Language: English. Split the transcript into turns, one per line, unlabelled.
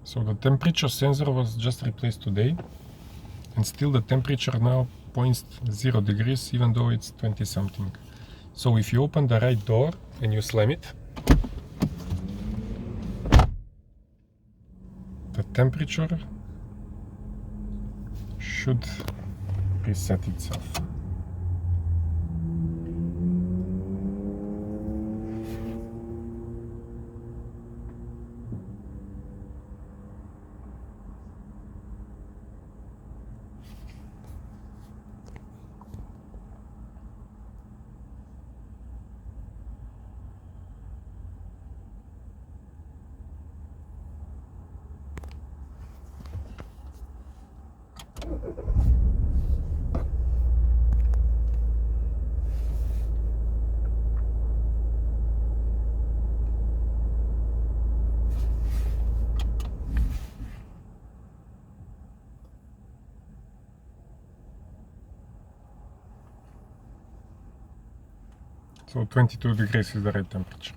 So the temperature sensor was just replaced today, and still the temperature now points 0 degrees even though it's 20 something. So if you open the right door and you slam it, the temperature should reset itself. So 22 degrees is the right temperature.